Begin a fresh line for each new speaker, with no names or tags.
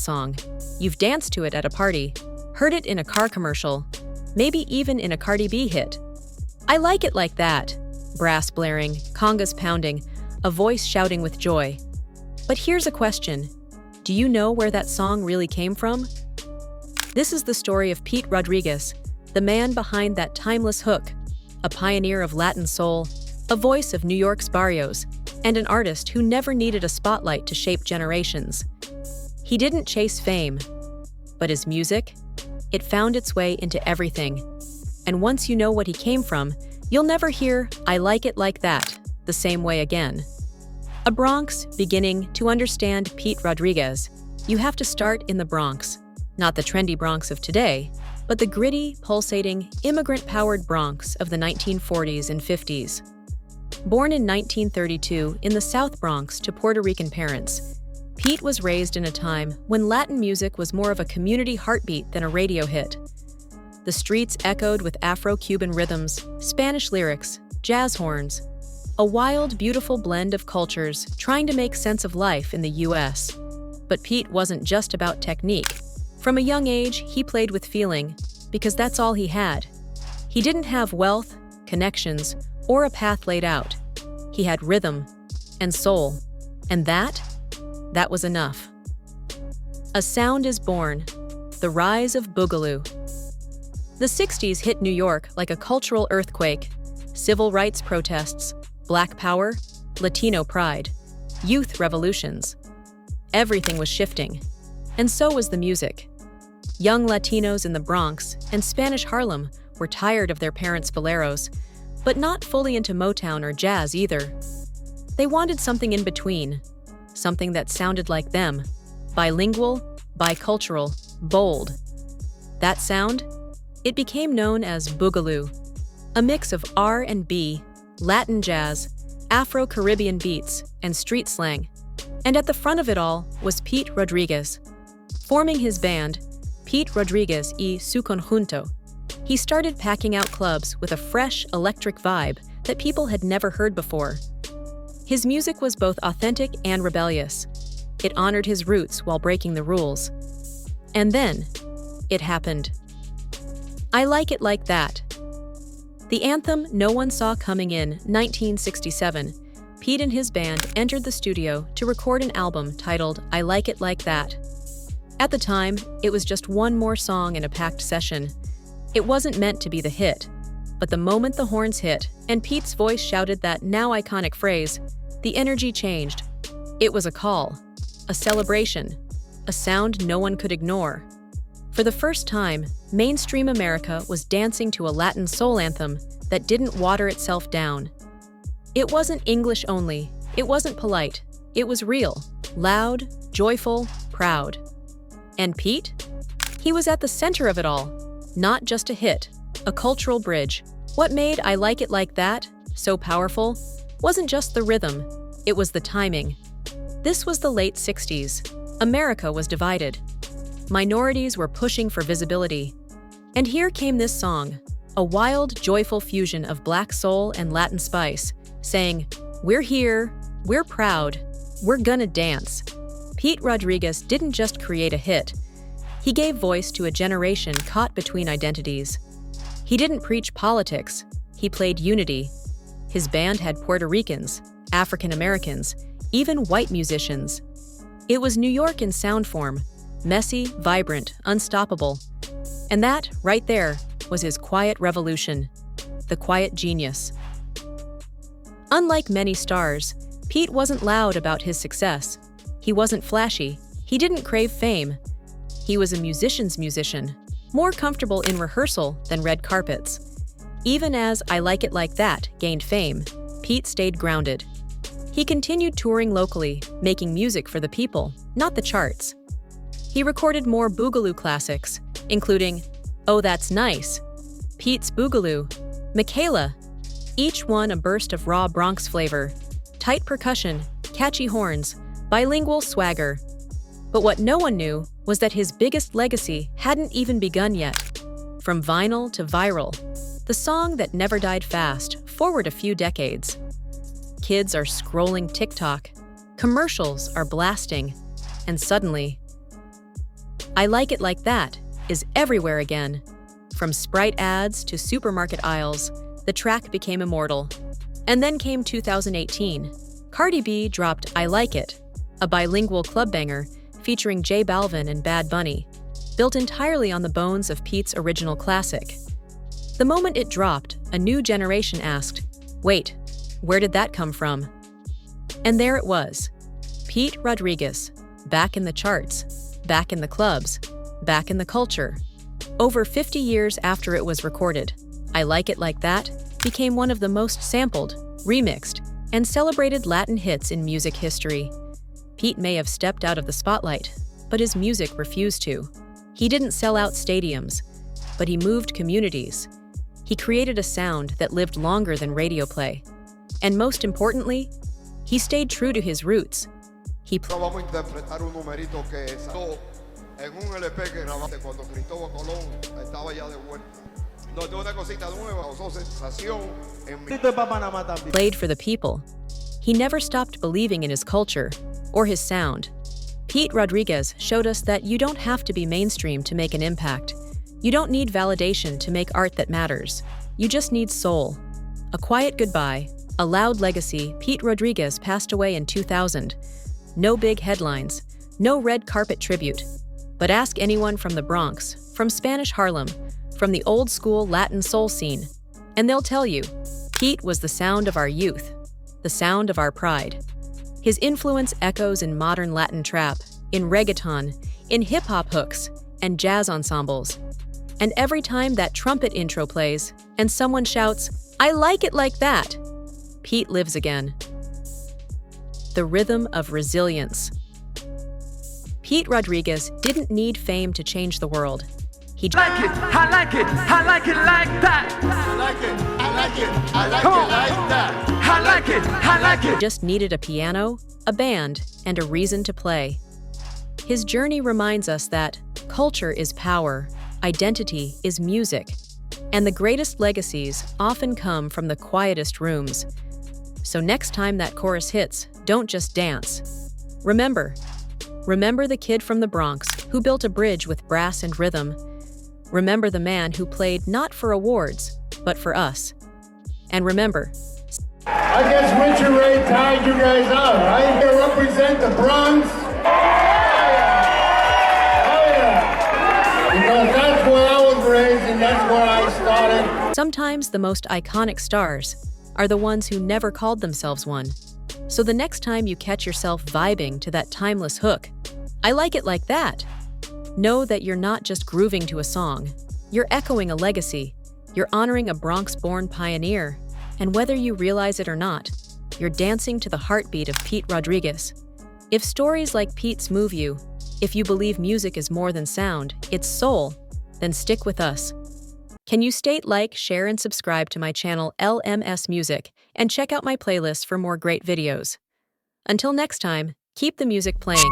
song. You've danced to it at a party, heard it in a car commercial, maybe even in a Cardi B hit. I like it like that. Brass blaring, congas pounding, a voice shouting with joy. But here's a question. Do you know where that song really came from? This is the story of Pete Rodriguez, the man behind that timeless hook, a pioneer of Latin soul, a voice of New York's barrios, and an artist who never needed a spotlight to shape generations. He didn't chase fame, but his music, it found its way into everything. And once you know what he came from, you'll never hear "I like it like that" the same way again. A Bronx beginning to understand Pete Rodriguez, you have to start in the Bronx, not the trendy Bronx of today, but the gritty, pulsating, immigrant-powered Bronx of the 1940s and 50s. Born in 1932 in the South Bronx to Puerto Rican parents, Pete was raised in a time when Latin music was more of a community heartbeat than a radio hit. The streets echoed with Afro-Cuban rhythms, Spanish lyrics, jazz horns, a wild, beautiful blend of cultures trying to make sense of life in the U.S. But Pete wasn't just about technique. From a young age, he played with feeling, because that's all he had. He didn't have wealth, connections, or a path laid out. He had rhythm and soul, and that was enough. A sound is born, the rise of Boogaloo. The 60s hit New York like a cultural earthquake. Civil rights protests, Black power, Latino pride, youth revolutions. Everything was shifting, and so was the music. Young Latinos in the Bronx and Spanish Harlem were tired of their parents' boleros, but not fully into Motown or jazz either. They wanted something in between, something that sounded like them, bilingual, bicultural, bold. That sound? It became known as Boogaloo, a mix of R&B, Latin jazz, Afro-Caribbean beats, and street slang. And at the front of it all was Pete Rodriguez. Forming his band, Pete Rodriguez y su conjunto, he started packing out clubs with a fresh, electric vibe that people had never heard before. His music was both authentic and rebellious. It honored his roots while breaking the rules. And then, it happened. I Like It Like That. The anthem no one saw coming in 1967, Pete and his band entered the studio to record an album titled I Like It Like That. At the time, it was just one more song in a packed session. It wasn't meant to be the hit, but the moment the horns hit and Pete's voice shouted that now iconic phrase, the energy changed. It was a call, a celebration, a sound no one could ignore. For the first time, mainstream America was dancing to a Latin soul anthem that didn't water itself down. It wasn't English only, it wasn't polite, it was real, loud, joyful, proud. And Pete? He was at the center of it all, not just a hit, a cultural bridge. What made I Like It Like That so powerful wasn't just the rhythm, it was the timing. This was the late 60s. America was divided. Minorities were pushing for visibility. And here came this song, a wild, joyful fusion of Black soul and Latin spice, saying, "We're here, we're proud, we're gonna dance." Pete Rodriguez didn't just create a hit. He gave voice to a generation caught between identities. He didn't preach politics, he played unity. His band had Puerto Ricans, African Americans, even white musicians. It was New York in sound form, messy, vibrant, unstoppable. And that, right there, was his quiet revolution, the quiet genius. Unlike many stars, Pete wasn't loud about his success. He wasn't flashy. He didn't crave fame. He was a musician's musician, more comfortable in rehearsal than red carpets. Even as I Like It Like That gained fame, Pete stayed grounded. He continued touring locally, making music for the people, not the charts. He recorded more Boogaloo classics, including Oh That's Nice, Pete's Boogaloo, Michaela, each one a burst of raw Bronx flavor, tight percussion, catchy horns, bilingual swagger. But what no one knew was that his biggest legacy hadn't even begun yet. From vinyl to viral, the song that never died fast, forward a few decades. Kids are scrolling TikTok, commercials are blasting, and suddenly, I Like It Like That is everywhere again. From Sprite ads to supermarket aisles, the track became immortal. And then came 2018. Cardi B dropped I Like It, a bilingual club banger featuring J Balvin and Bad Bunny, built entirely on the bones of Pete's original classic. The moment it dropped, a new generation asked, "Wait, where did that come from?" And there it was. Pete Rodriguez, back in the charts, back in the clubs, back in the culture. Over 50 years after it was recorded, I Like It Like That became one of the most sampled, remixed, and celebrated Latin hits in music history. Pete may have stepped out of the spotlight, but his music refused to. He didn't sell out stadiums, but he moved communities. He created a sound that lived longer than radio play. And most importantly, he stayed true to his roots.
Vamos a interpretar un numerito que salió en un LP que grabaste cuando Cristóbal Colón estaba ya de vuelta. No, tengo una cosita nueva, causó sensación en mi...
Played for the people. He never stopped believing in his culture or his sound. Pete Rodriguez showed us that you don't have to be mainstream to make an impact. You don't need validation to make art that matters. You just need soul. A quiet goodbye, a loud legacy. Pete Rodriguez passed away in 2000. No big headlines, no red carpet tribute. But ask anyone from the Bronx, from Spanish Harlem, from the old-school Latin soul scene, and they'll tell you, Pete was the sound of our youth, the sound of our pride. His influence echoes in modern Latin trap, in reggaeton, in hip-hop hooks, and jazz ensembles. And every time that trumpet intro plays, and someone shouts, "I like it like that," Pete lives again. The rhythm of resilience. Pete Rodriguez didn't need fame to change the world. He
like it, I like it, I like it like that.
I like it, I like it, I like it like that.
I like it, I like it.
just needed a piano, a band, and a reason to play. His journey reminds us that culture is power, identity is music, and the greatest legacies often come from the quietest rooms. So next time that chorus hits, don't just dance. Remember the kid from the Bronx who built a bridge with brass and rhythm. Remember the man who played not for awards, but for us. And remember,
I guess Richard Ray tied you guys up, right? You represent the Bronx. Oh yeah. Because that's where I was raised and that's where I started.
sometimes the most iconic stars are the ones who never called themselves one. So the next time you catch yourself vibing to that timeless hook, "I like it like that," know that you're not just grooving to a song. You're echoing a legacy. You're honoring a Bronx-born pioneer. And whether you realize it or not, you're dancing to the heartbeat of Pete Rodriguez. If stories like Pete's move you, if you believe music is more than sound, it's soul, then stick with us. Can you state, like, share, and subscribe to my channel LMS Music, and check out my playlist for more great videos. Until next time, keep the music playing.